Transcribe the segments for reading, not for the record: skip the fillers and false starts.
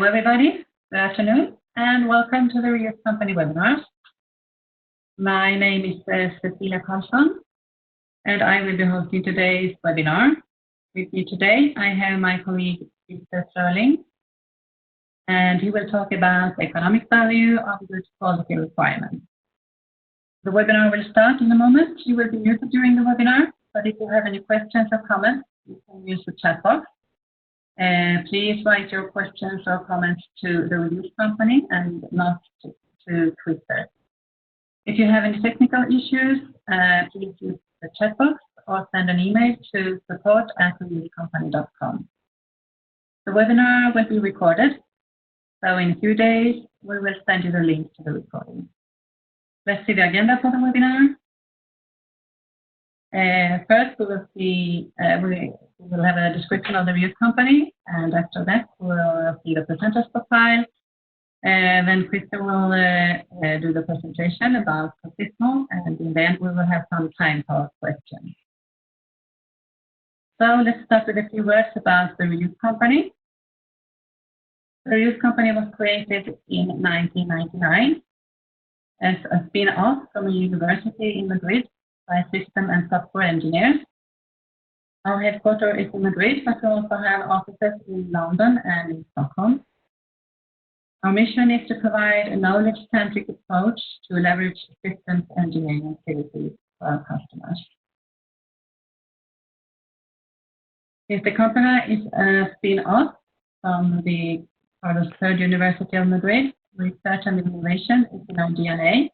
Hello everybody, good afternoon, and welcome to the Reuse Company webinar. My name is Cecilia Karlsson, and I will be hosting today's webinar. With me today, I have my colleague, Mr. Sterling, and he will talk about the economic value of good quality requirements. The webinar will start in a moment. You will be muted during the webinar, but if you have any questions or comments, you can use the chat box. Please write your questions or comments to the Reuse Company and not to Twitter. If you have any technical issues, please use the chat box or send an email to support@reusecompany.com. The webinar will be recorded, so in a few days we will send you the link to the recording. Let's see the agenda for the webinar. First, we will see we will have a description of the Reuse Company, and after that, we will see the presenter's profile. Then Christer will do the presentation about COSYSMO, and then we will have some time for questions. So let's start with a few words about the Reuse Company. The Reuse Company was created in 1999 as a spin-off from a university in Madrid by system and software engineers. Our headquarters is in Madrid, but we also have offices in London and in Stockholm. Our mission is to provide a knowledge-centric approach to leverage systems engineering activities for our customers. If the company is a spin-off from the Carlos III University of Madrid, research and innovation is in our DNA,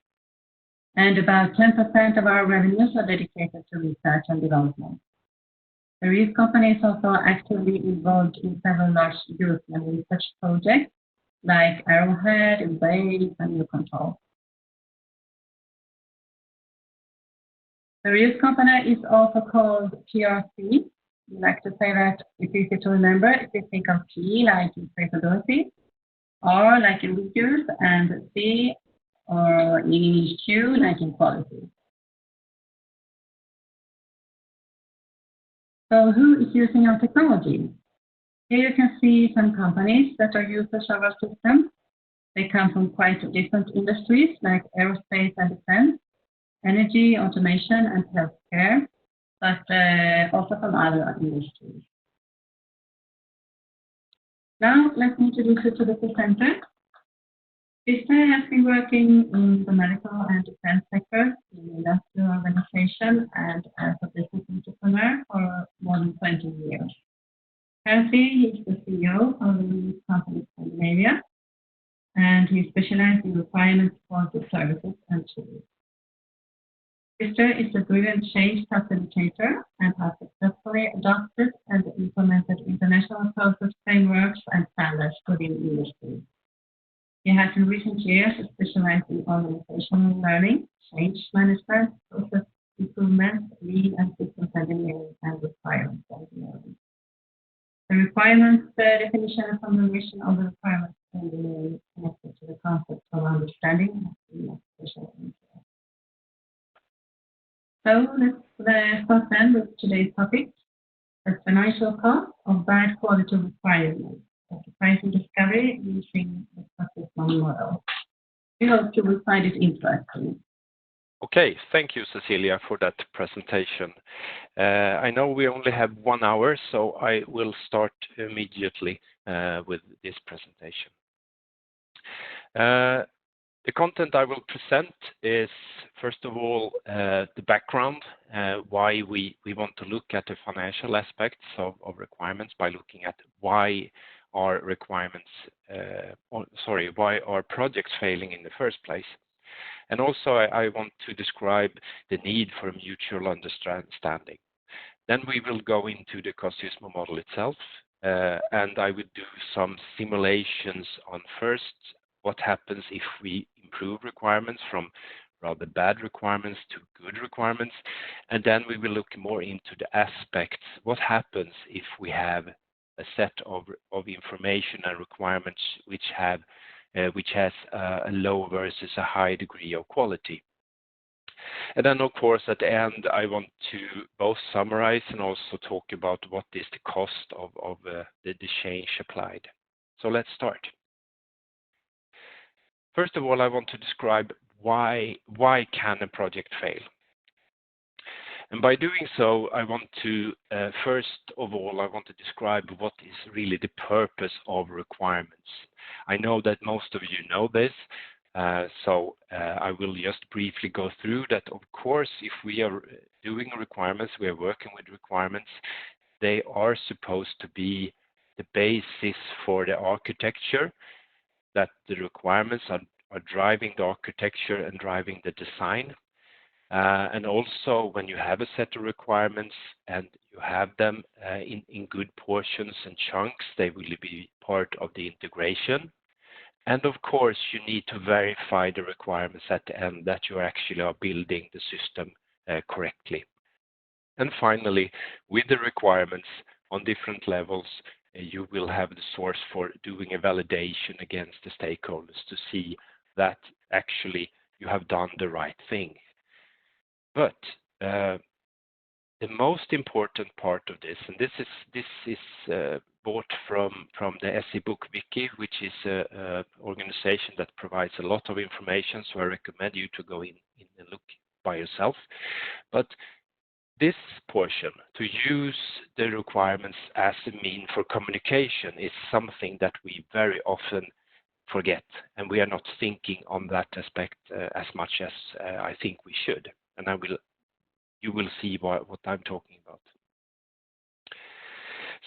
and about 10% of our revenues are dedicated to research and development. The Reuse Company is also actively involved in several large European research projects like Arrowhead, BAE, and New Control. The Reuse Company is also called PRC. We like to say that it's easy to remember if you think of P like in traceability, R like in reuse, and C or in Q like in quality. So who is using our technology? Here you can see some companies that are users of our system. They come from quite different industries like aerospace and defense, energy, automation, and healthcare, but also from other industries. Now let's introduce you to the presenter. Christer has been working in the medical and defense sector, in the industrial organization, and as a business entrepreneur for more than 20 years. Currently, he is the CEO of the Reuse Company Scandinavia, and he specializes in requirements for the services and tools. Christer is a driven change facilitator and has successfully adopted and implemented international process frameworks and standards within industry. He has in recent years specialized in organizational learning, change management, process improvement, lean and systems engineering, and requirements engineering. The requirements definition and formulation of the requirements engineering connected to the concept of understanding has been of special interest. So let's start then with today's topic, the financial cost of bad quality requirements. Pricing discovery using the COSYSMO model. We hope you will find it interesting. Okay, thank you, Cecilia, for that presentation. I know we only have 1 hour, so I will start immediately with this presentation. The content I will present is, first of all, the background, why we want to look at the financial aspects of requirements by looking at why are requirements, why are projects failing in the first place. And also I want to describe the need for a mutual understanding. Then we will go into the COSYSMO model itself, and I will do some simulations on first what happens if we improve requirements from rather bad requirements to good requirements, and then we will look more into the aspects, what happens if we have a set of information and requirements which has a low versus a high degree of quality. And then, of course, at the end, I want to both summarize and also talk about what is the cost of the change applied. So let's start. First of all, I want to describe why can a project fail? And by doing so, I want to, first of all, I want to describe what is really the purpose of requirements. I know that most of you know this, so I will just briefly go through that. Of course, if we are doing requirements, we are working with requirements, they are supposed to be the basis for the architecture, that the requirements are driving the architecture and driving the design. And also, when you have a set of requirements and you have them in good portions and chunks, they will be part of the integration. And of course, you need to verify the requirements at the end that you actually are building the system correctly. And finally, with the requirements on different levels, you will have the source for doing a validation against the stakeholders to see that actually you have done the right thing. But the most important part of this, and this is bought from the SE Book Wiki, which is an organization that provides a lot of information, so I recommend you to go in and look by yourself. But this portion, to use the requirements as a mean for communication, is something that we very often forget, and we are not thinking on that aspect as much as I think we should. And you will see what I'm talking about.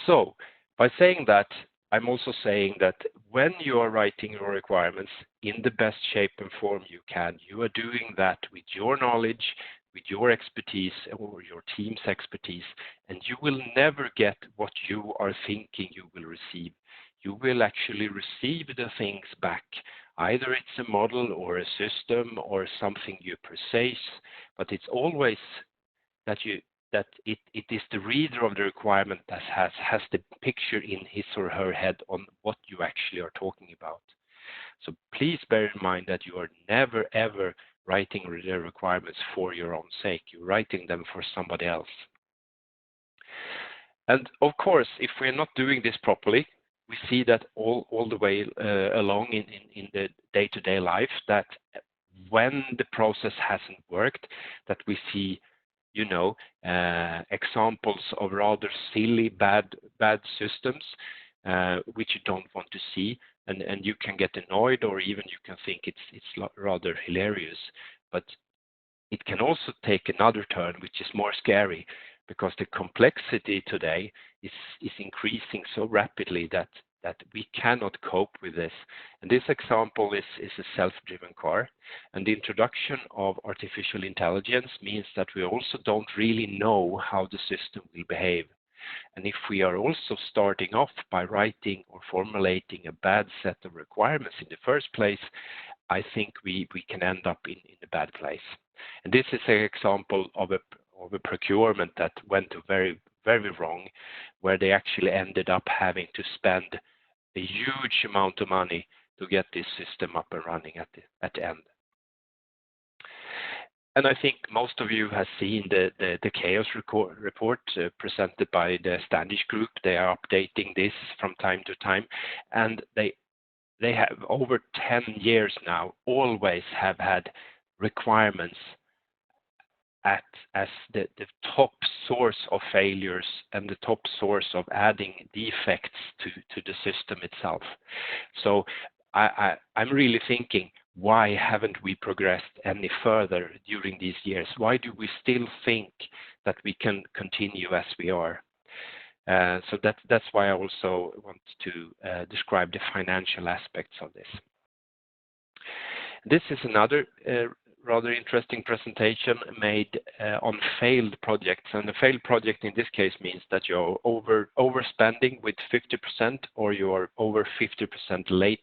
So by saying that, I'm also saying that when you are writing your requirements in the best shape and form you can, you are doing that with your knowledge, with your expertise or your team's expertise, and you will never get what you are thinking you will receive. You will actually receive the things back. Either it's a model or a system or something you precise, but it's always that it is the reader of the requirement that has the picture in his or her head on what you actually are talking about. So please bear in mind that you are never ever writing the requirements for your own sake. You're writing them for somebody else. And of course, if we're not doing this properly, we see that all the way along in the day-to-day life, that when the process hasn't worked, that we see examples of rather silly bad systems which you don't want to see, and you can get annoyed, or even you can think it's rather hilarious. But it can also take another turn, which is more scary, because the complexity today is increasing so rapidly that we cannot cope with this. And this example is a self-driven car. And the introduction of artificial intelligence means that we also don't really know how the system will behave. And if we are also starting off by writing or formulating a bad set of requirements in the first place, I think we can end up in a bad place. And this is an example of a procurement that went very, very wrong, where they actually ended up having to spend a huge amount of money to get this system up and running at the end. And I think most of you have seen the chaos report presented by the Standish Group. They are updating this from time to time, and they have over 10 years now always have had requirements as the top source of failures and the top source of adding defects to the system itself. So I'm really thinking, why haven't we progressed any further during these years? Why do we still think that we can continue as we are? So that's why I also want to describe the financial aspects of this. This is another rather interesting presentation made on failed projects. And a failed project in this case means that you're overspending with 50%, or you're over 50% late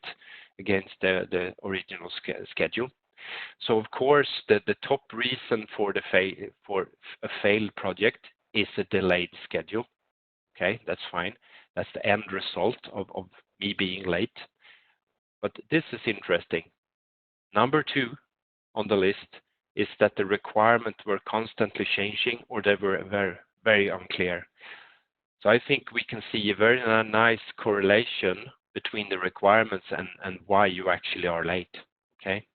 against the original schedule. So of course, the top reason for a failed project is a delayed schedule. Okay, that's fine. That's the end result of me being late. But this is interesting. Number 2 on the list is that the requirements were constantly changing, or they were very, very unclear. So I think we can see a very nice correlation between the requirements and why you actually are late. Okay.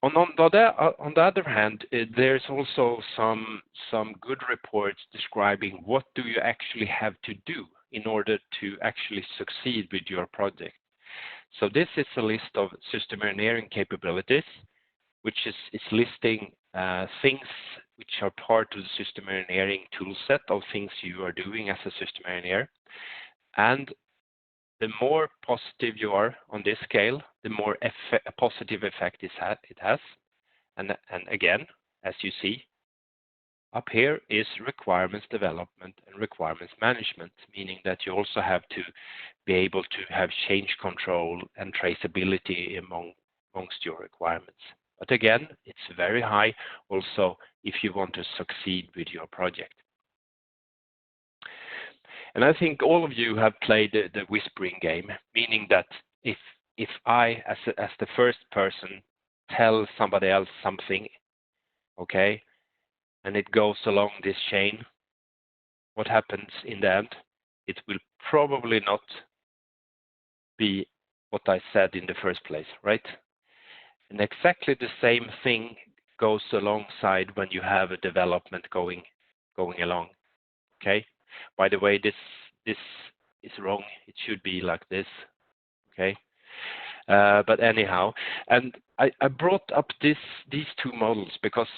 On the other hand, there's also some good reports describing what do you actually have to do in order to actually succeed with your project. So this is a list of system engineering capabilities, which is listing things which are part of the system engineering tool set of things you are doing as a system engineer. And the more positive you are on this scale, the more a positive effect it has. And again, as you see, up here is requirements development and requirements management, meaning that you also have to be able to have change control and traceability amongst your requirements. But again, it's very high also if you want to succeed with your project. And I think all of you have played the whispering game, meaning that if I, as the first person, tell somebody else something, okay, and it goes along this chain, what happens in the end? It will probably not be what I said in the first place, right? And exactly the same thing goes alongside when you have a development going along, okay? By the way, this is wrong. It should be like this, okay? But anyhow, and I brought up these two models because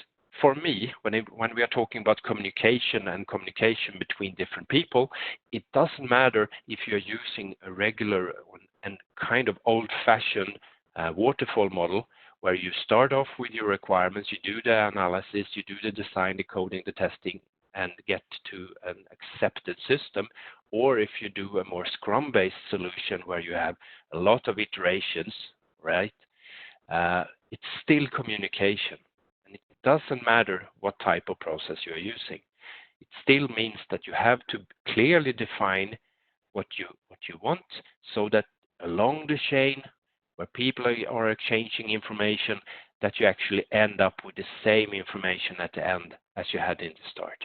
for me, when we are talking about communication and communication between different people, it doesn't matter if you're using a regular and kind of old-fashioned waterfall model where you start off with your requirements, you do the analysis, you do the design, the coding, the testing, and get to an accepted system, or if you do a more Scrum-based solution where you have a lot of iterations, right? It's still communication. And it doesn't matter what type of process you're using. It still means that you have to clearly define what you want so that along the chain where people are exchanging information, that you actually end up with the same information at the end as you had in the start.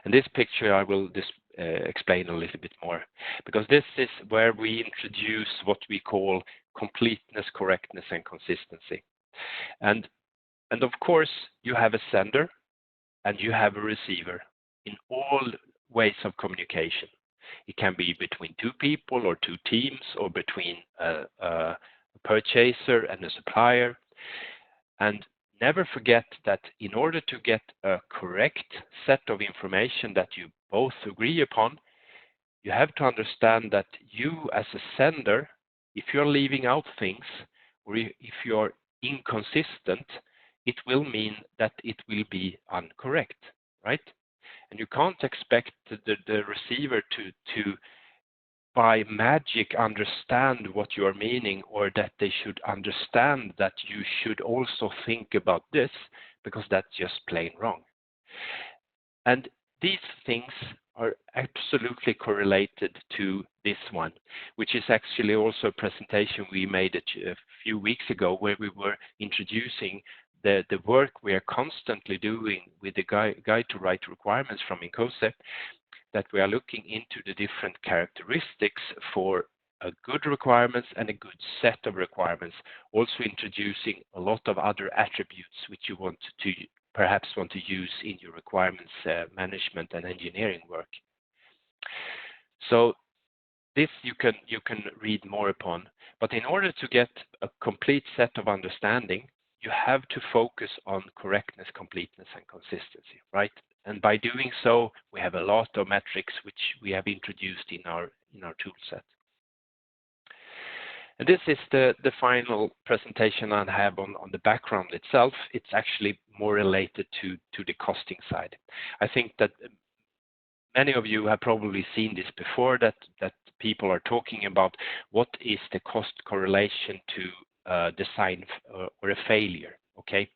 And this picture I will explain a little bit more, because this is where we introduce what we call completeness, correctness, and consistency. And of course, you have a sender and you have a receiver in all ways of communication. It can be between two people or two teams or between a purchaser and a supplier. And never forget that in order to get a correct set of information that you both agree upon, you have to understand that you as a sender, if you're leaving out things or if you're inconsistent, it will mean that it will be incorrect, right? And you can't expect the receiver to by magic understand what you're meaning, or that they should understand that you should also think about this, because that's just plain wrong. And these things are absolutely correlated to this one, which is actually also a presentation we made a few weeks ago where we were introducing the work we are constantly doing with the guide to write requirements from INCOSE, that we are looking into the different characteristics for a good requirements and a good set of requirements, also introducing a lot of other attributes which you perhaps want to use in your requirements management and engineering work. So this you can read more upon, but in order to get a complete set of understanding, you have to focus on correctness, completeness, and consistency, right? And by doing so, we have a lot of metrics which we have introduced in our tool set. And this is the final presentation I have on the background itself. It's actually more related to the costing side. I think that many of you have probably seen this before, that people are talking about what is the cost correlation to design or a failure, okay?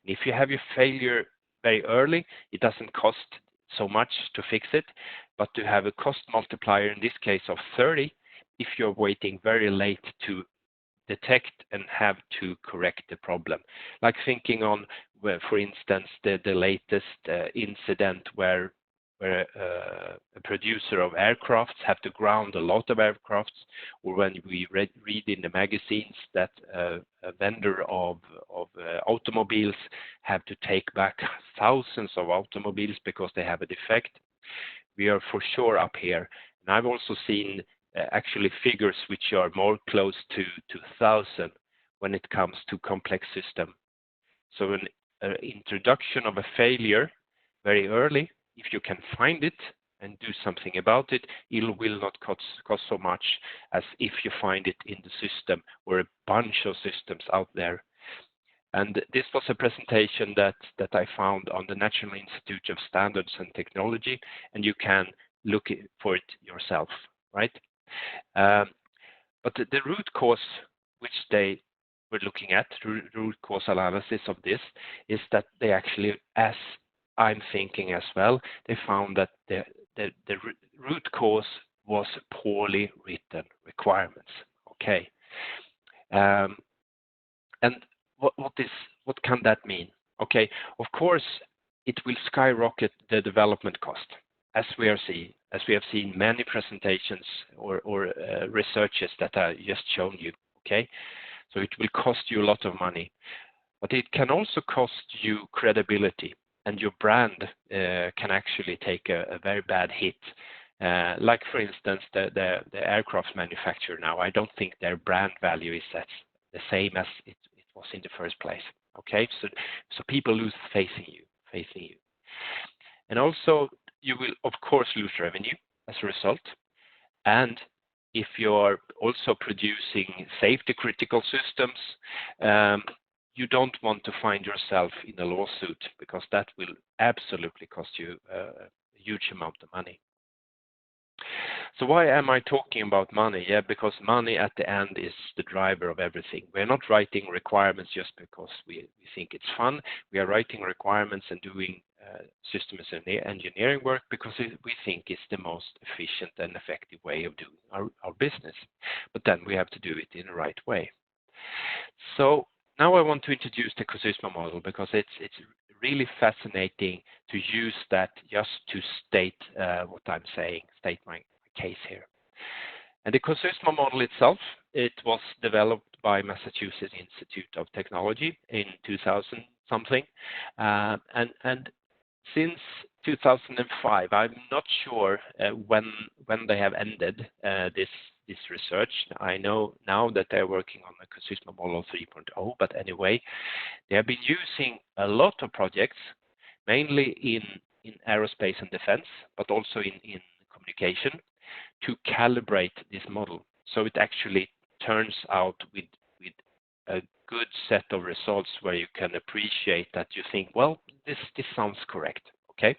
And if you have your failure very early, it doesn't cost so much to fix it, but to have a cost multiplier, in this case of 30, if you're waiting very late to detect and have to correct the problem. Like thinking on, for instance, the latest incident where where a producer of aircrafts have to ground a lot of aircrafts, or when we read in the magazines that a vendor of automobiles have to take back thousands of automobiles because they have a defect. We are for sure up here. And I've also seen actually figures which are more close to 2,000 when it comes to complex system. So an introduction of a failure very early, if you can find it and do something about it, it will not cost so much as if you find it in the system or a bunch of systems out there. And this was a presentation that I found on the National Institute of Standards and Technology, and you can look for it yourself, right? But the root cause which they were looking at, root cause analysis of this, is that they actually, as I'm thinking as well, they found that the root cause was poorly written requirements. Okay, and what can that mean? Okay, of course, it will skyrocket the development cost, as we have seen many presentations or researches that I just shown you. Okay, so it will cost you a lot of money, but it can also cost you credibility, and your brand can actually take a very bad hit. Like for instance, the aircraft manufacturer now, I don't think their brand value is the same as it was in the first place. Okay, so people lose faith in you, and also you will of course lose revenue as a result. And if you're also producing safety critical systems, you don't want to find yourself in a lawsuit, because that will absolutely cost you a huge amount of money. So why am I talking about money? Yeah, because money at the end is the driver of everything. We're not writing requirements just because we think it's fun. We are writing requirements and doing systems engineering work because we think it's the most efficient and effective way of doing our business. But then we have to do it in the right way. So now I want to introduce the COSYSMO model, because it's really fascinating to use that just to state what I'm saying, state my case here. And the COSYSMO model itself, it was developed by Massachusetts Institute of Technology in 2000 something, and since 2005, I'm not sure when they have ended this research. I know now that they're working on the COSYSMO model 3.0, but anyway, they have been using a lot of projects, mainly in aerospace and defense, but also in communication, to calibrate this model. So it actually turns out with a good set of results where you can appreciate that you think, well, this sounds correct, okay?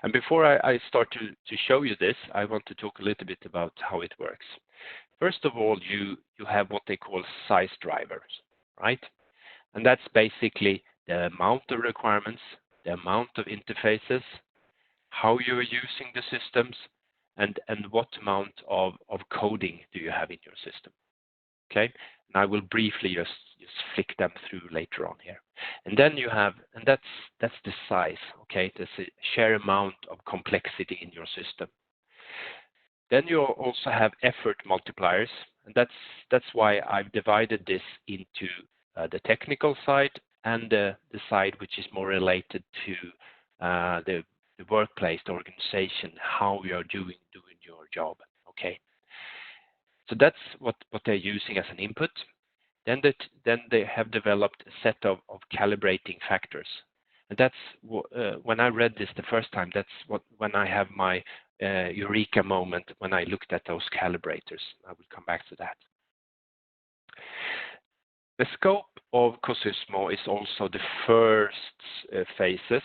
And before I start to show you this, I want to talk a little bit about how it works. First of all, you have what they call size drivers, right? And that's basically the amount of requirements, the amount of interfaces, how you are using the systems, and what amount of coding do you have in your system. Okay, and I will briefly just flick them through later on here. And then you have, and that's the size, okay, that's a sheer amount of complexity in your system. Then you also have effort multipliers, and that's why I've divided this into the technical side and the side which is more related to the workplace, the organization, how you are doing your job, okay. So that's what they're using as an input. Then they have developed a set of calibrating factors, and that's when I read this the first time. That's when I have my eureka moment when I looked at those calibrators. I will come back to that. The scope of COSYSMO is also the first phases,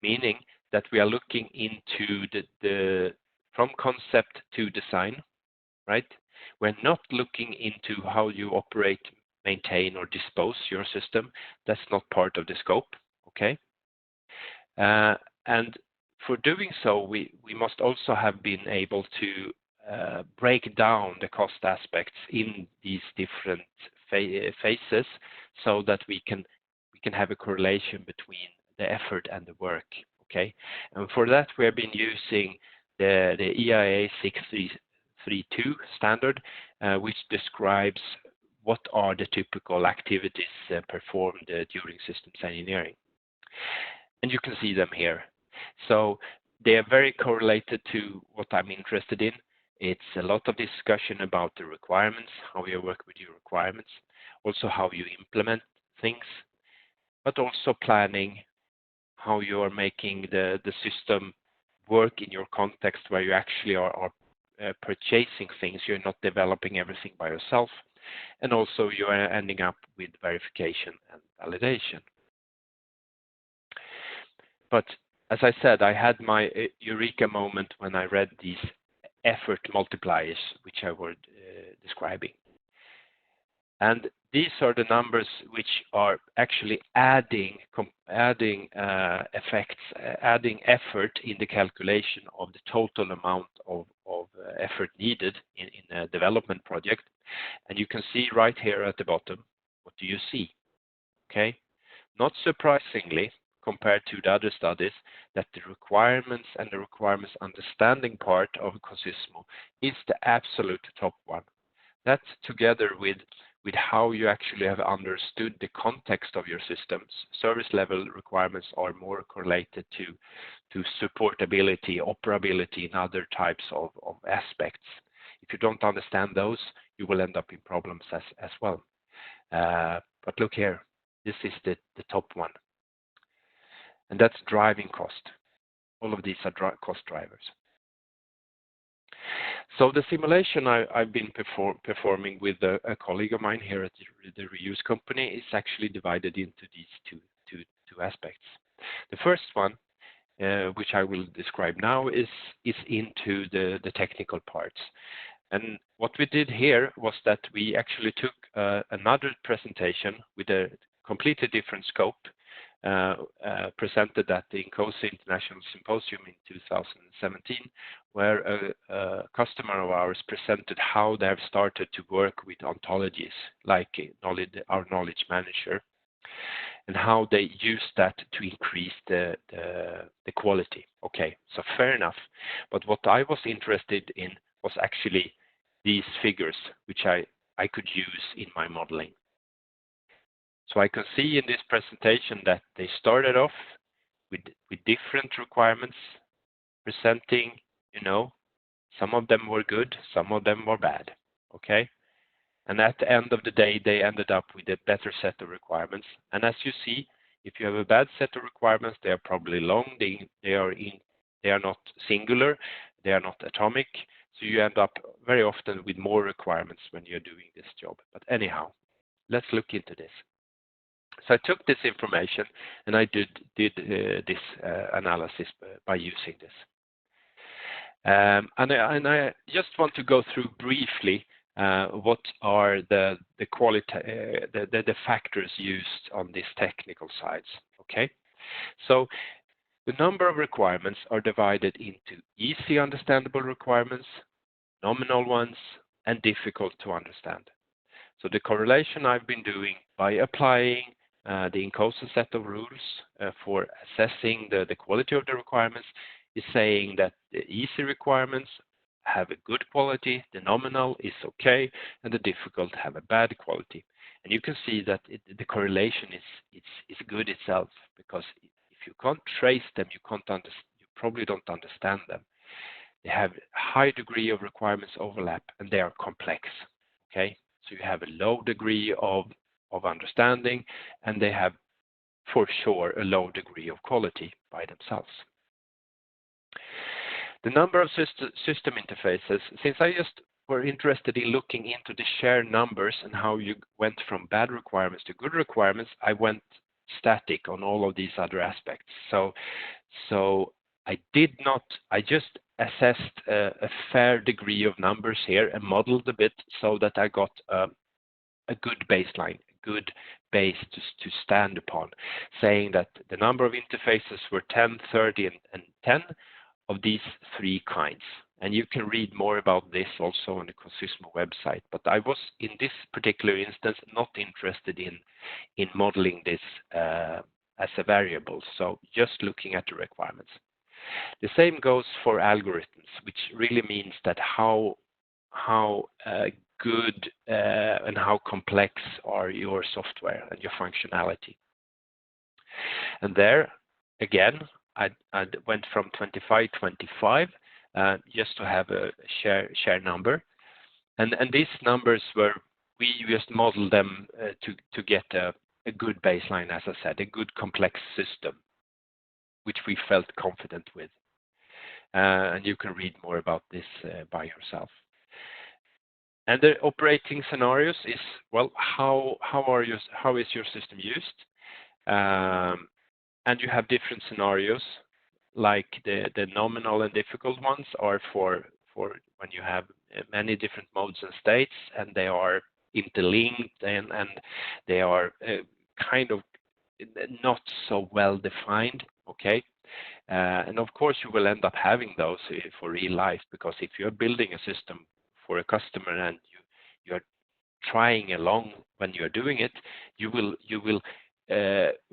meaning that we are looking into the from concept to design. Right? We're not looking into how you operate, maintain, or dispose your system. That's not part of the scope, okay? And for doing so, we must also have been able to break down the cost aspects in these different phases, so that we can have a correlation between the effort and the work, Okay, and for that we have been using the EIA 6332 standard, which describes what are the typical activities performed during systems engineering. And you can see them here. So they are very correlated to what I'm interested in. It's a lot of discussion about the requirements, how you work with your requirements, also how you implement things, but also planning, how you are making the system work in your context where you actually are purchasing things. You're not developing everything by yourself. And also you are ending up with verification and validation. But as I said, I had my eureka moment when I read these effort multipliers, which I was describing. And these are the numbers which are actually adding effects, adding effort in the calculation of the total amount of effort needed in a development project. And you can see right here at the bottom, what do you see? Okay, not surprisingly, compared to the other studies, that the requirements and the requirements understanding part of COSYSMO is the absolute top one. That together with how you actually have understood the context of your systems, service level requirements are more correlated to supportability, operability, and other types of aspects. If you don't understand those, you will end up in problems as well. But look here, this is the top one. And that's driving cost. All of these are cost drivers. So the simulation I've been performing with a colleague of mine here at the reuse company is actually divided into these two aspects. The first one, which I will describe now, is into the technical parts. And what we did here was that we actually took another presentation with a completely different scope, presented at the INCOSE International Symposium in 2017, where a customer of ours presented how they have started to work with ontologies like our knowledge manager, and how they use that to increase the quality. Okay, so fair enough. But what I was interested in was actually these figures, which I could use in my modeling. So I can see in this presentation that they started off with different requirements, presenting, some of them were good, some of them were bad, okay? And at the end of the day, they ended up with a better set of requirements. And as you see, if you have a bad set of requirements, they are probably long, they are not singular, they are not atomic, so you end up very often with more requirements when you're doing this job. But anyhow, let's look into this. So I took this information and I did this analysis by using this. And I just want to go through briefly what are the factors used on these technical sides. Okay, so the number of requirements are divided into easy understandable requirements, nominal ones, and difficult to understand. So the correlation I've been doing by applying the INCOSE set of rules for assessing the quality of the requirements is saying that the easy requirements have a good quality, the nominal is okay, and the difficult have a bad quality. And you can see that the correlation is good itself, because if you can't trace them, you probably don't understand them. They have a high degree of requirements overlap, and they are complex. Okay, so you have a low degree of understanding, and they have for sure a low degree of quality by themselves. The number of system interfaces, since I just were interested in looking into the shared numbers and how you went from bad requirements to good requirements, I went static on all of these other aspects. So I just assessed a fair degree of numbers here and modeled a bit so that I got a good baseline, a good base to stand upon, saying that the number of interfaces were 10, 30, and 10 of these three kinds. And you can read more about this also on the COSYSMO website. But I was, in this particular instance, not interested in modeling this as a variable, so just looking at the requirements. The same goes for algorithms, which really means that how good and how complex are your software and your functionality. And there, again, I went from 25 just to have a share number, and these numbers we just modeled them to get a good baseline, as I said, a good complex system, which we felt confident with. And you can read more about this by yourself. And the operating scenarios is, well, how is your system used? And you have different scenarios, like the nominal and difficult ones are for when you have many different modes and states, and they are interlinked and they are kind of not so well defined, okay? And of course you will end up having those for real life, because if you're building a system for a customer and you're trying along when you're doing it, you will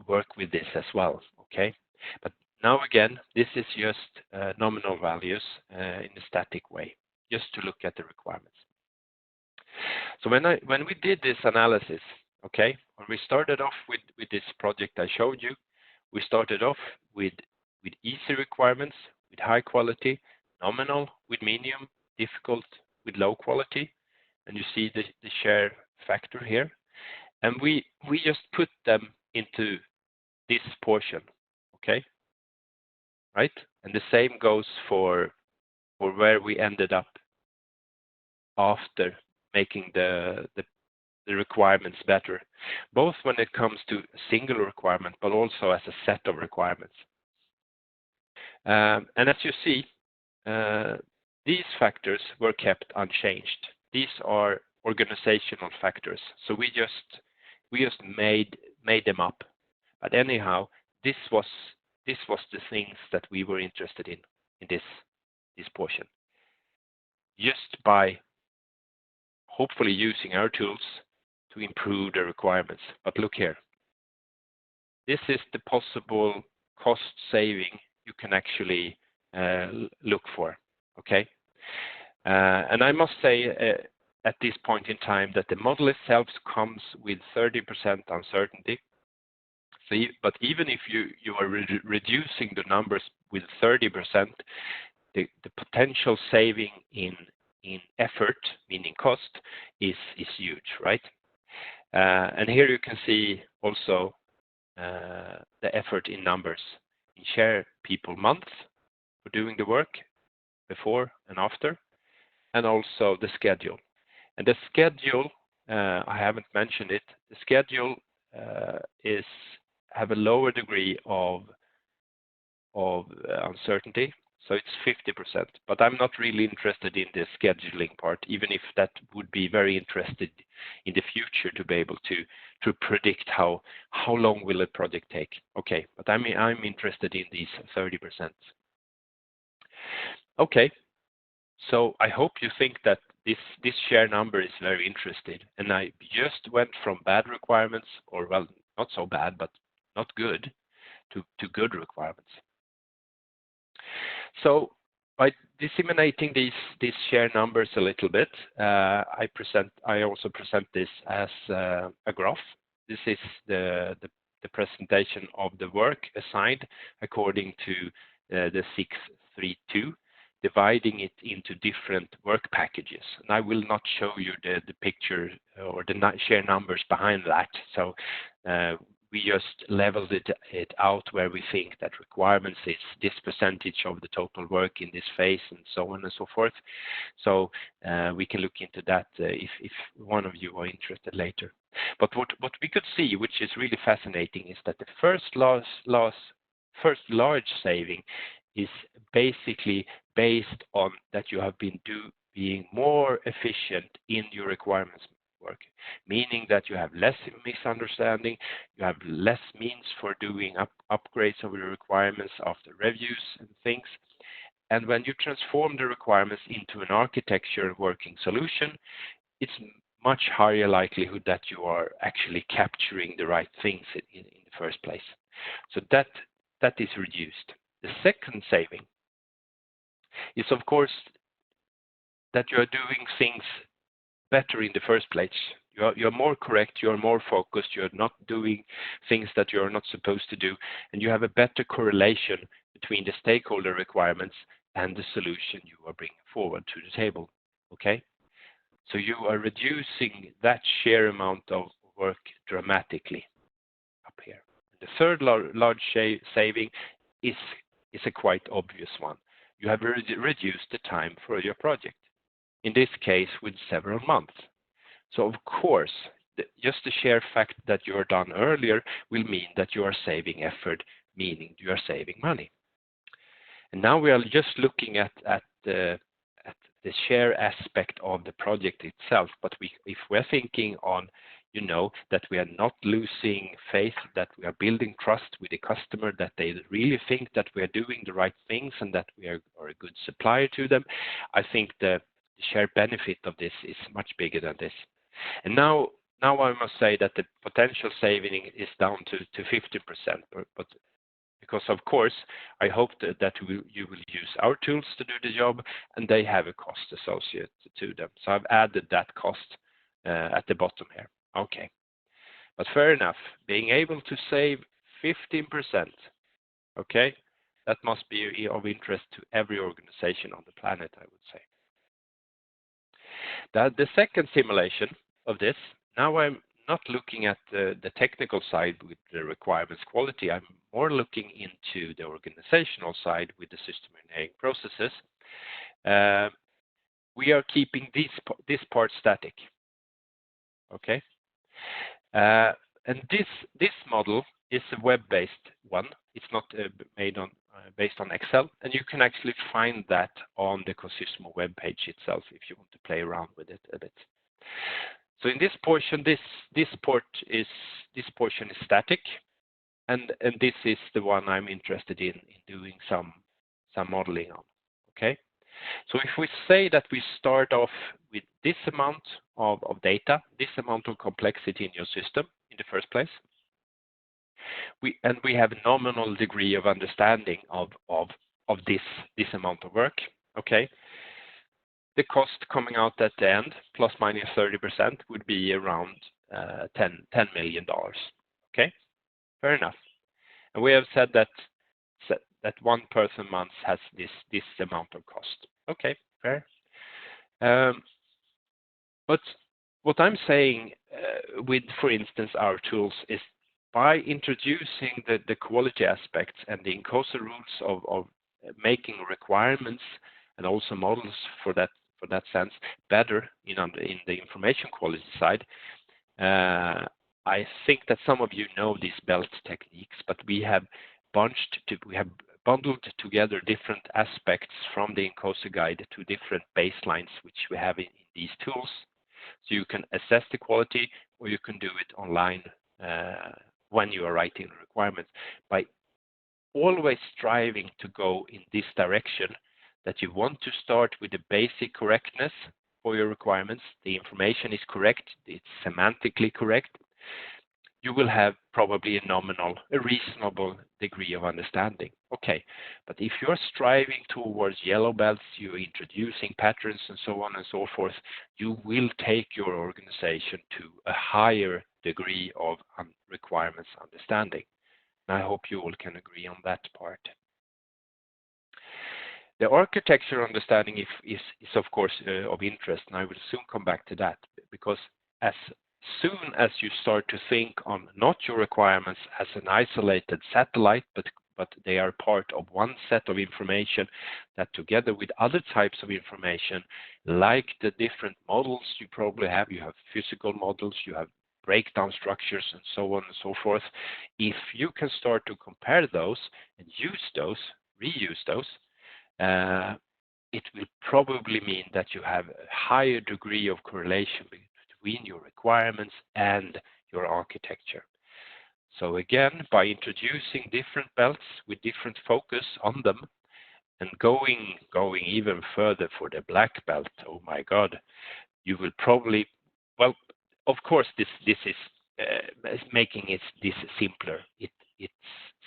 work with this as well, okay? But now again, this is just nominal values in a static way, just to look at the requirements. So when we did this analysis, okay, when we started off with this project I showed you, we started off with easy requirements, with high quality, nominal with medium, difficult with low quality, and you see the share factor here. And we just put them into this portion, okay? Right? And the same goes for where we ended up after making the requirements better, both when it comes to a single requirement, but also as a set of requirements. And as you see, these factors were kept unchanged. These are organizational factors, so we just made them up. But anyhow, this was the things that we were interested in this portion. Just by hopefully using our tools to improve the requirements. But look here. This is the possible cost saving you can actually look for, okay? And I must say at this point in time that the model itself comes with 30% uncertainty. So, but even if you are reducing the numbers with 30%, the potential saving in effort, meaning cost, is huge, right? And here you can see also the effort in numbers, in share people months for doing the work before and after, and also the schedule. And the schedule, I haven't mentioned it, the schedule have a lower degree of uncertainty. So it's 50%, but I'm not really interested in the scheduling part, even if that would be very interested in the future to be able to predict how long will a project take. Okay, but I'm interested in these 30%. Okay, so I hope you think that this share number is very interesting, and I just went from bad requirements, or well, not so bad, but not good, to good requirements. So by disseminating these share numbers a little bit, I also present this as a graph. This is the presentation of the work assigned according to the 632, dividing it into different work packages. And I will not show you the picture or the share numbers behind that. So we just leveled it out where we think that requirements is this percentage of the total work in this phase, and so on and so forth. So we can look into that if one of you are interested later. But what we could see, which is really fascinating, is that the first large saving is basically based on that you have been being more efficient in your requirements work, meaning that you have less misunderstanding, you have less means for doing upgrades of your requirements after reviews and things. And when you transform the requirements into an architecture working solution, it's much higher likelihood that you are actually capturing the right things in the first place. So that is reduced. The second saving is, of course, that you are doing things better in the first place. You're more correct, you're more focused, you're not doing things that you're not supposed to do, and you have a better correlation between the stakeholder requirements and the solution you are bringing forward to the table. Okay? So you are reducing that sheer amount of work dramatically up here. The third large saving is a quite obvious one. You have reduced the time for your project, in this case with several months. So of course, just the sheer fact that you are done earlier will mean that you are saving effort, meaning you are saving money. And now we are just looking at the sheer aspect of the project itself, but if we're thinking on, that we are not losing faith, that we are building trust with the customer, that they really think that we are doing the right things and that we are a good supplier to them, I think the shared benefit of this is much bigger than this. And now I must say that the potential saving is down to 50%, but because of course I hope that you will use our tools to do the job, and they have a cost associated to them. So I've added that cost at the bottom here. Okay, but fair enough. Being able to save 15%, okay, that must be of interest to every organization on the planet, I would say. The second simulation of this, now I'm not looking at the technical side with the requirements quality. I'm more looking into the organizational side with the system engineering processes. We are keeping this part static. Okay, and this model is a web-based one. It's not made on based on Excel, and you can actually find that on the COSYSMO web page itself if you want to play around with it a bit. So in this portion, this portion is static, and this is the one I'm interested in doing some modeling on. Okay, so if we say that we start off with this amount of data, this amount of complexity in your system in the first place, we have a nominal degree of understanding of this amount of work. Okay, the cost coming out at the end, plus minus 30%, would be around $10 million. Okay, fair enough. And we have said that one person month has this amount of cost. Okay, fair. But what I'm saying with, for instance, our tools is by introducing the quality aspects and the INCOSE rules of making requirements and also models for that sense better in the information quality side. I think that some of you know these belt techniques, but we have bundled together different aspects from the INCOSE guide to different baselines which we have in these tools. So you can assess the quality, or you can do it online when you are writing the requirements, by always striving to go in this direction, that you want to start with the basic correctness for your requirements. The information is correct, it's semantically correct. You will have probably a reasonable degree of understanding. Okay, but if you're striving towards yellow belts, you're introducing patterns and so on and so forth, you will take your organization to a higher degree of requirements understanding. And I hope you all can agree on that part. The architecture understanding is of course of interest, and I will soon come back to that, because as soon as you start to think on not your requirements as an isolated satellite, but they are part of one set of information that together with other types of information, like the different models you probably have, you have physical models, you have breakdown structures and so on and so forth. If you can start to compare those and use those, reuse those, it will probably mean that you have a higher degree of correlation between your requirements and your architecture. So again, by introducing different belts with different focus on them, and going even further for the black belt, oh my God, you will probably, well, of course, this is making this simpler. It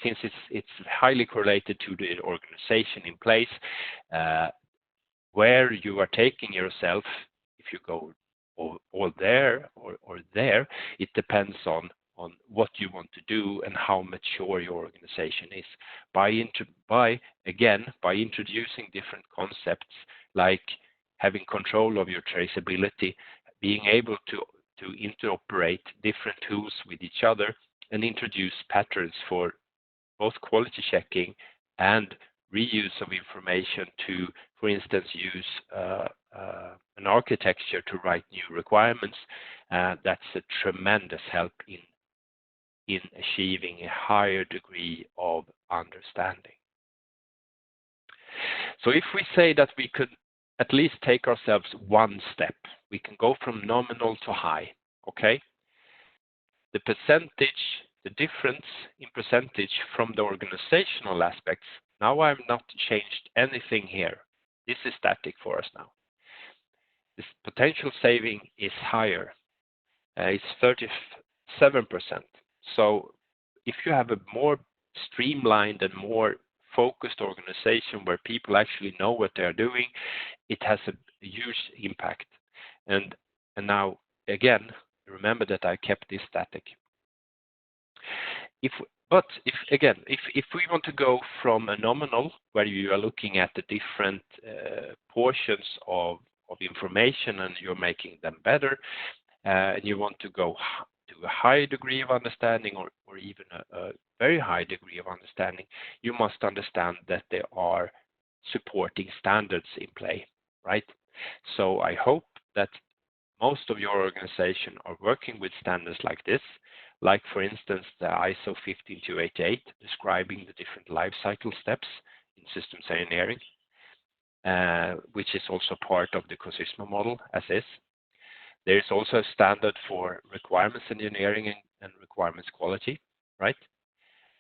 since it's highly correlated to the organization in place, where you are taking yourself, if you go all there or there, it depends on what you want to do and how mature your organization is. By introducing different concepts like having control of your traceability, being able to interoperate different tools with each other and introduce patterns for both quality checking and reuse of information to, for instance, use an architecture to write new requirements. That's a tremendous help in achieving a higher degree of understanding. So if we say that we could at least take ourselves one step, we can go from nominal to high, okay? The percentage, the difference in percentage from the organizational aspects, now I've not changed anything here. This is static for us now. This potential saving is higher. It's 37%. So if you have a more streamlined and more focused organization where people actually know what they're doing, it has a huge impact. And now, again, remember that I kept this static. If we want to go from a nominal, where you are looking at the different portions of information and you're making them better, and you want to go to a high degree of understanding or even a very high degree of understanding, you must understand that there are supporting standards in play, right? So I hope that most of your organization are working with standards like this, like for instance the ISO 15288 describing the different life cycle steps in systems engineering, which is also part of the COSYSMO model as is. There is also a standard for requirements engineering and requirements quality, right?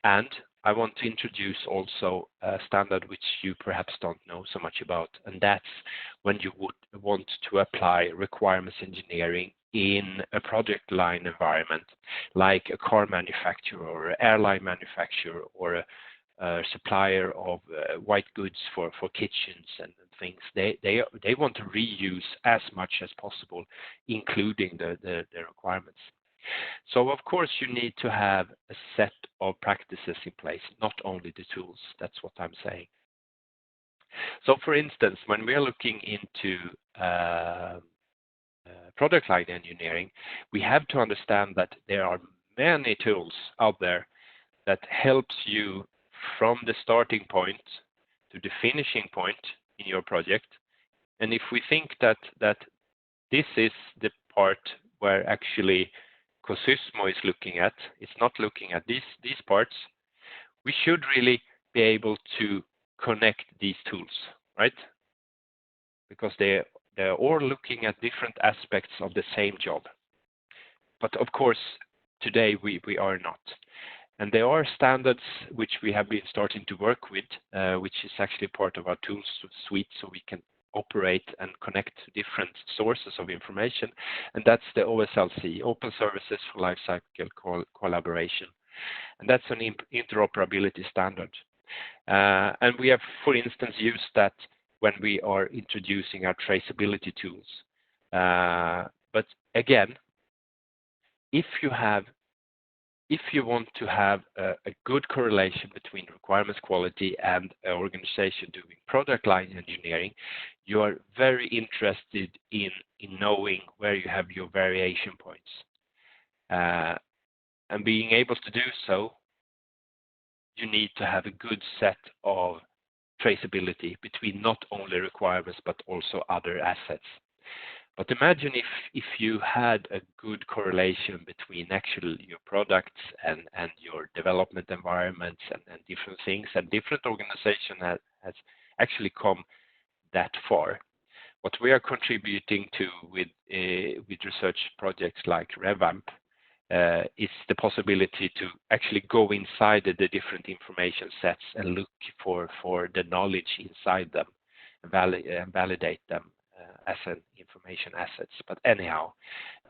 And I want to introduce also a standard which you perhaps don't know so much about, and that's when you would want to apply requirements engineering in a project line environment, like a car manufacturer or an airline manufacturer or a supplier of white goods for kitchens and things. They want to reuse as much as possible, including the requirements. So of course you need to have a set of practices in place, not only the tools. That's what I'm saying. So for instance, when we are looking into product line engineering, we have to understand that there are many tools out there that helps you from the starting point to the finishing point in your project. And if we think that this is the part where actually COSYSMO is looking at, it's not looking at these parts, we should really be able to connect these tools, right? Because they're all looking at different aspects of the same job. But of course, today we are not. And there are standards which we have been starting to work with, which is actually part of our tools suite, so we can operate and connect to different sources of information. And that's the OSLC, Open Services for Lifecycle Collaboration. And that's an interoperability standard. And we have, for instance, used that when we are introducing our traceability tools. But again, if you want to have a good correlation between requirements quality and an organization doing product line engineering, you are very interested in knowing where you have your variation points. And being able to do so, you need to have a good set of traceability between not only requirements but also other assets. But imagine if you had a good correlation between actually your products and your development environments and different things, and different organizations has actually come that far. What we are contributing to with research projects like Revamp is the possibility to actually go inside the different information sets and look for the knowledge inside them and validate them as an information assets. But anyhow,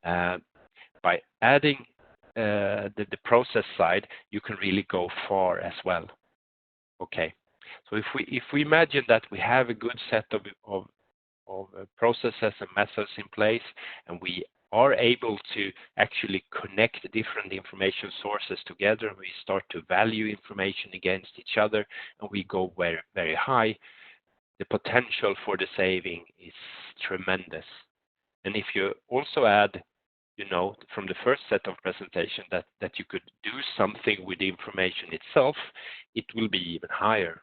by adding the process side, you can really go far as well. Okay, so if we imagine that we have a good set of processes and methods in place, and we are able to actually connect different information sources together, and we start to value information against each other, and we go very, very high, the potential for the saving is tremendous. And if you also add, you know, from the first set of presentation that you could do something with the information itself, it will be even higher.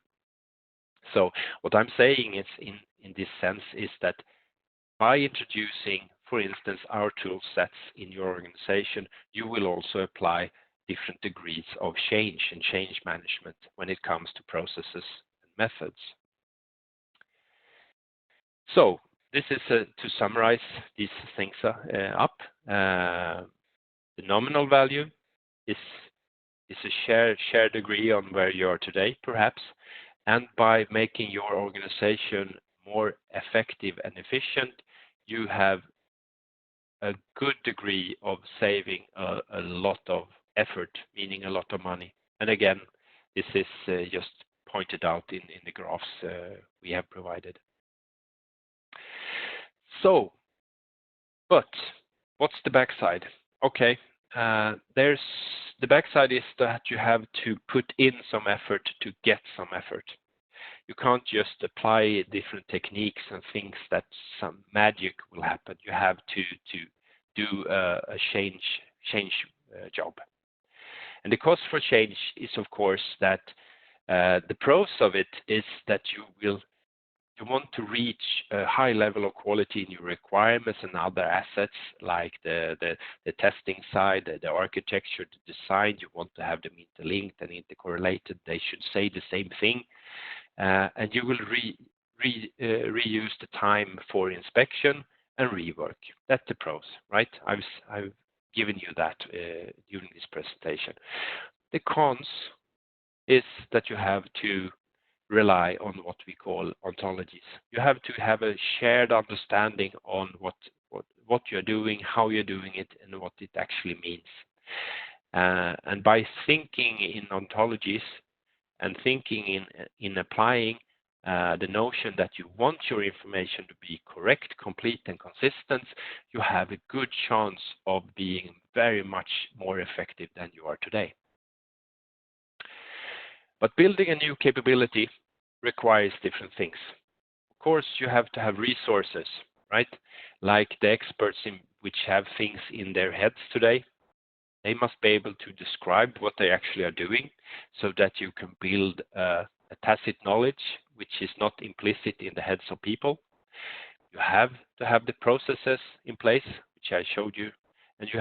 So what I'm saying is in this sense is that by introducing, for instance, our tool sets in your organization, you will also apply different degrees of change and change management when it comes to processes and methods. So this is to summarize these things up. The nominal value is a shared degree on where you are today, perhaps, and by making your organization more effective and efficient, you have a good degree of saving a lot of effort, meaning a lot of money. And again, this is just pointed out in the graphs we have provided. So, but what's the backside? Okay, there's the backside is that you have to put in some effort to get some effort. You can't just apply different techniques and think that some magic will happen. You have to do a change job. And the cost for change is, of course, that the pros of it is that you want to reach a high level of quality in your requirements and other assets like the testing side, the architecture, the design. You want to have them interlinked and intercorrelated. They should say the same thing. And you will reuse the time for inspection and rework. That's the pros, right? I've given you that during this presentation. The cons is that you have to rely on what we call ontologies. You have to have a shared understanding on what you're doing, how you're doing it, and what it actually means. And by thinking in ontologies and thinking in applying the notion that you want your information to be correct, complete, and consistent, you have a good chance of being very much more effective than you are today. But building a new capability requires different things. Of course, you have to have resources, right? Like the experts which have things in their heads today. They must be able to describe what they actually are doing so that you can build a tacit knowledge which is not implicit in the heads of people. You have to have the processes in place, which I showed you, and you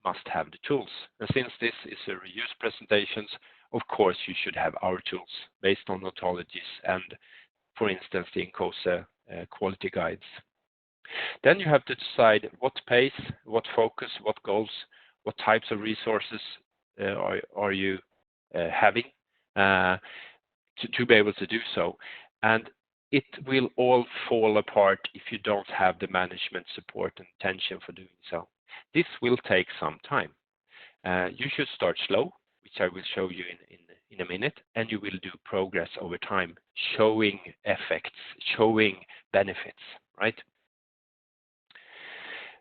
must have the tools. And since this is a reuse presentations, of course, you should have our tools based on ontologies and, for instance, the INCOSE quality guides. Then you have to decide what pace, what focus, what goals, what types of resources are you having to be able to do so. And it will all fall apart if you don't have the management support and attention for doing so. This will take some time. You should start slow, which I will show you in a minute, and you will do progress over time, showing effects, showing benefits, right?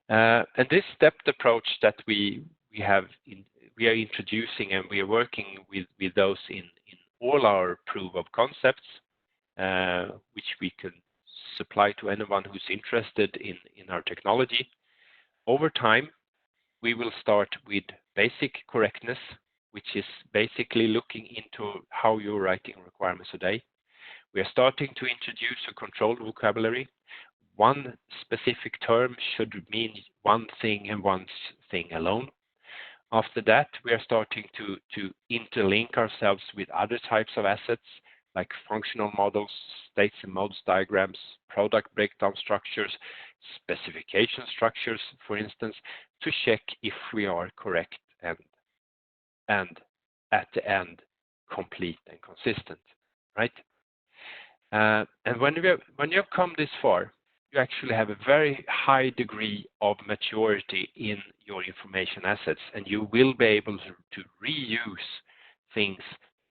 And this stepped approach that we are introducing, and we are working with those in all our proof of concepts, which we can supply to anyone who's interested in our technology. Over time, we will start with basic correctness, which is basically looking into how you're writing requirements today. We are starting to introduce a controlled vocabulary. One specific term should mean one thing and one thing alone. After that, we are starting to interlink ourselves with other types of assets like functional models, states and modes diagrams, product breakdown structures, specification structures, for instance, to check if we are correct and at the end complete and consistent, right? And when you have come this far, you actually have a very high degree of maturity in your information assets, and you will be able to reuse things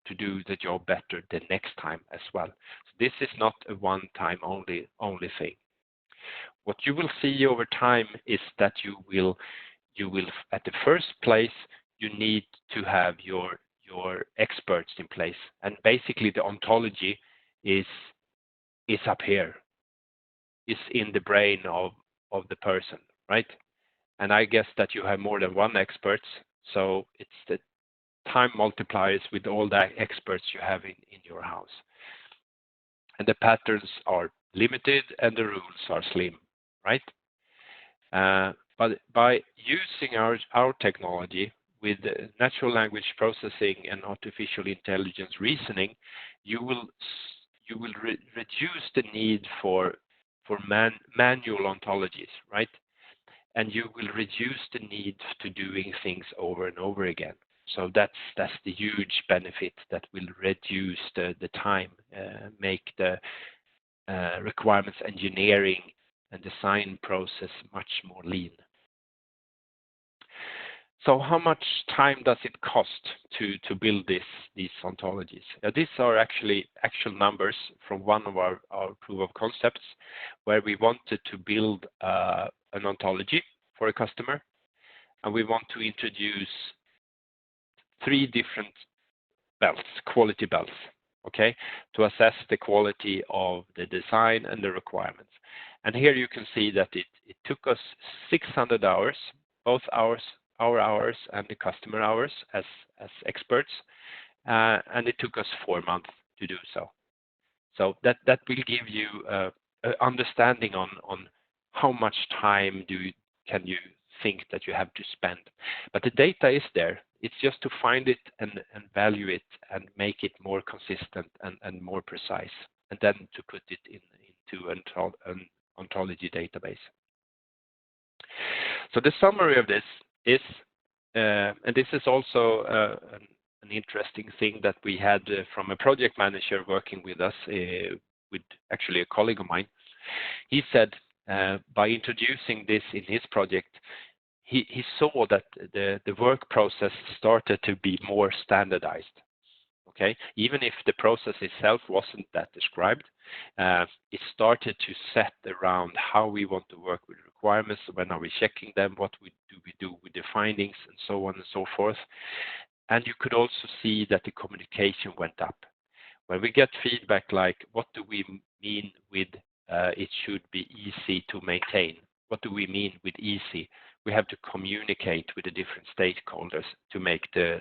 to do the job better the next time as well. So this is not a one-time only thing. What you will see over time is that you will at the first place, you need to have your experts in place, and basically the ontology is up here, is in the brain of the person, right? And I guess that you have more than one expert, so it's the time multipliers with all the experts you have in your house. And the patterns are limited and the rules are slim, right? But by using our technology with natural language processing and artificial intelligence reasoning, you will reduce the need for manual ontologies, right? And you will reduce the need to doing things over and over again. So that's the huge benefit that will reduce the time, make the requirements engineering and design process much more lean. So how much time does it cost to build these ontologies? These are actually actual numbers from one of our proof of concepts, where we wanted to build an ontology for a customer, and we want to introduce 3 different belts, quality belts, okay, to assess the quality of the design and the requirements. And here you can see that it took us 600 hours, both our hours and the customer hours as experts, and it took us 4 months to do so. So that will give you an understanding on how much time can you think that you have to spend. But the data is there. It's just to find it and value it and make it more consistent and more precise, and then to put it into an ontology database. So the summary of this is, and this is also an interesting thing that we had from a project manager working with us, with actually a colleague of mine. He said by introducing this in his project, he saw that the work process started to be more standardized. Okay, even if the process itself wasn't that described, it started to set around how we want to work with requirements, when are we checking them, what we do with the findings, and so on and so forth. And you could also see that the communication went up. When we get feedback like, what do we mean with it should be easy to maintain? What do we mean with easy? We have to communicate with the different stakeholders to make the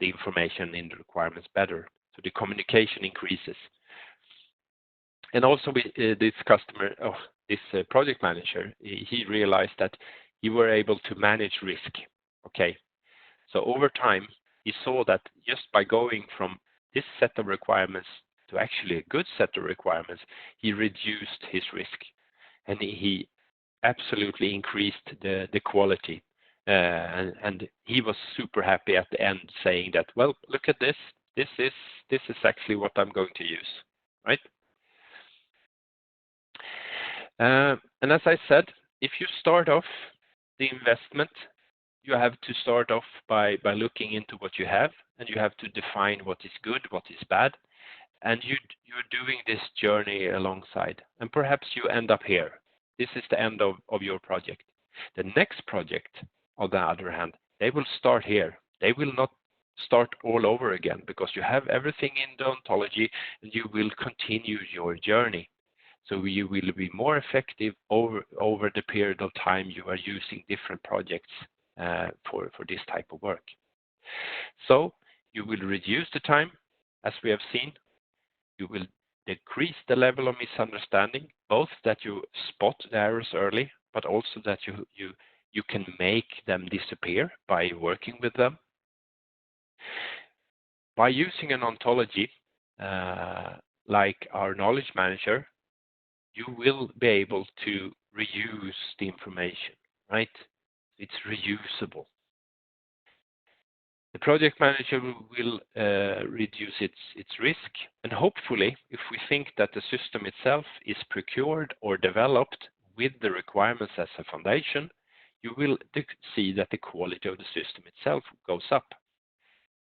information in the requirements better. So the communication increases. And also this customer, this project manager, he realized that he were able to manage risk. Okay, so over time, he saw that just by going from this set of requirements to actually a good set of requirements, he reduced his risk, and he absolutely increased the quality. And he was super happy at the end, saying that, well, look at this. This is actually what I'm going to use, right? And as I said, if you start off the investment, you have to start off by looking into what you have, and you have to define what is good, what is bad, and you're doing this journey alongside. And perhaps you end up here. This is the end of your project. The next project, on the other hand, they will start here. They will not start all over again, because you have everything in the ontology, and you will continue your journey. So you will be more effective over the period of time you are using different projects for this type of work. So you will reduce the time, as we have seen. You will decrease the level of misunderstanding, both that you spot the errors early, but also that you can make them disappear by working with them. By using an ontology like our knowledge manager, you will be able to reuse the information, right? It's reusable. The project manager will reduce its risk, and hopefully, if we think that the system itself is procured or developed with the requirements as a foundation, you will see that the quality of the system itself goes up.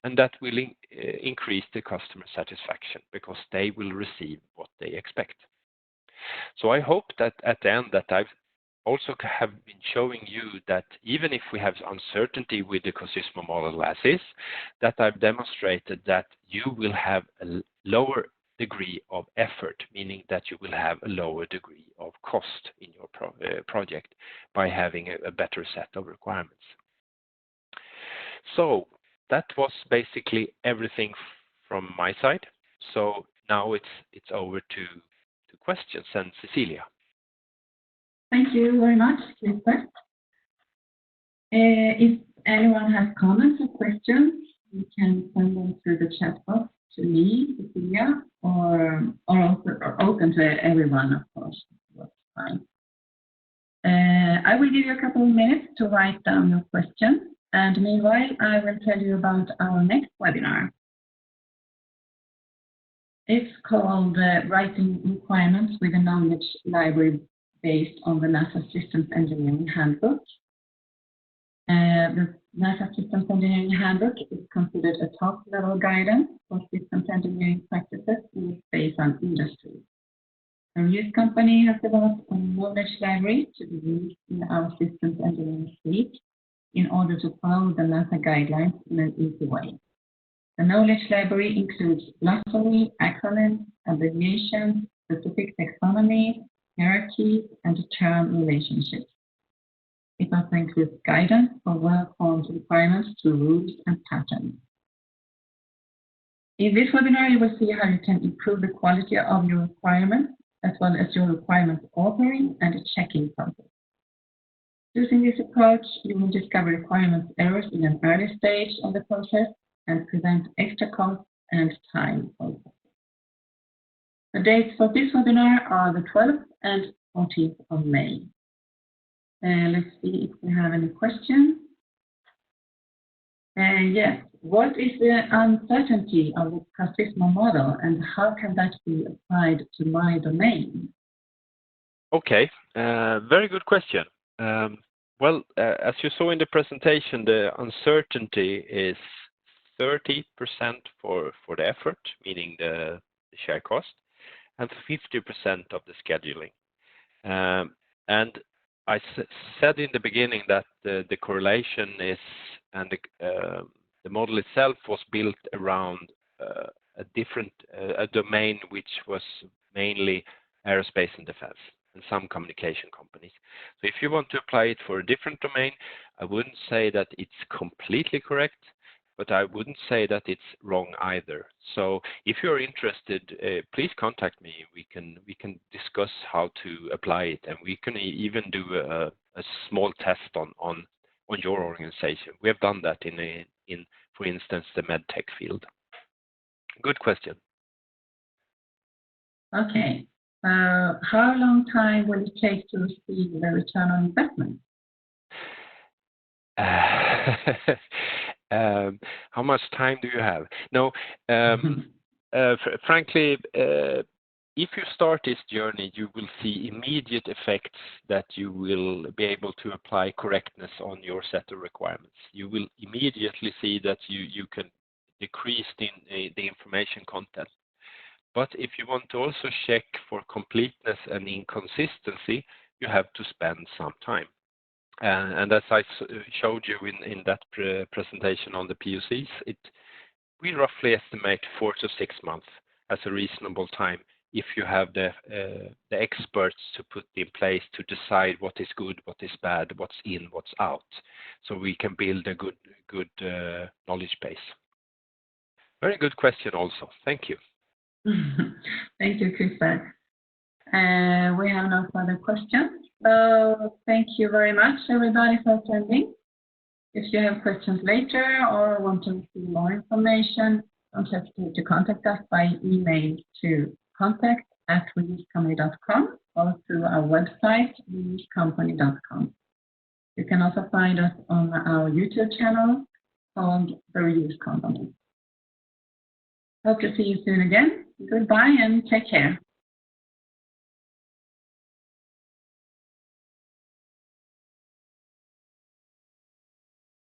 And that will increase the customer satisfaction because they will receive what they expect. So I hope that at the end that I've also have been showing you that even if we have uncertainty with the COSYSMO model as is, that I've demonstrated that you will have a lower degree of effort, meaning that you will have a lower degree of cost in your project by having a better set of requirements. So that was basically everything from my side. So now it's over to questions, and Cecilia. Thank you very much, Christer. If anyone has comments or questions, you can send them through the chat box to me, Cecilia, or open to everyone, of course. That's fine. I will give you a couple of minutes to write down your questions, and meanwhile, I will tell you about our next webinar. It's called Writing Requirements with a Knowledge Library based on the NASA Systems Engineering Handbook. The NASA Systems Engineering Handbook is considered a top-level guidance for systems engineering practices in the space and industry. A US company has developed a knowledge library to be used in our systems engineering fleet in order to follow the NASA guidelines in an easy way. The knowledge library includes glossary, acronyms, abbreviations, specific taxonomy, hierarchies, and term relationships. It also includes guidance for well-formed requirements to rules and patterns. In this webinar, you will see how you can improve the quality of your requirements, as well as your requirements authoring and checking process. Using this approach, you will discover requirements errors in an early stage of the process and prevent extra costs and time. The dates for this webinar are the 12th and 14th of May. Let's see if we have any questions. Yes, what is the uncertainty of the COSYSMO model and how can that be applied to my domain? Okay, very good question. Well, as you saw in the presentation, the uncertainty is 30% for the effort, meaning the share cost, and 50% of the scheduling. And I said in the beginning that the correlation is, and the model itself was built around a domain which was mainly aerospace and defense and some communication companies. So if you want to apply it for a different domain, I wouldn't say that it's completely correct, but I wouldn't say that it's wrong either. So if you're interested, please contact me. We can discuss how to apply it, and we can even do a small test on your organization. We have done that in for instance, the medtech field. Good question. Okay. How long time will it take to receive the return on investment? How much time do you have? No, frankly, if you start this journey, you will see immediate effects that you will be able to apply correctness on your set of requirements. You will immediately see that you can decrease the information content. But if you want to also check for completeness and inconsistency, you have to spend some time. And as I showed you in that presentation on the POCs, we roughly estimate 4 to 6 months as a reasonable time if you have the experts to put in place to decide what is good, what is bad, what's in, what's out, so we can build a good knowledge base. Very good question also. Thank you. Thank you, Christer. We have no further questions. So thank you very much, everybody, for attending. If you have questions later or want to receive more information, don't hesitate to contact us by email to contact@reuscompany.com or through our website, reuscompany.com. You can also find us on our YouTube channel owned the reused components. Hope to see you soon again. Goodbye and take care.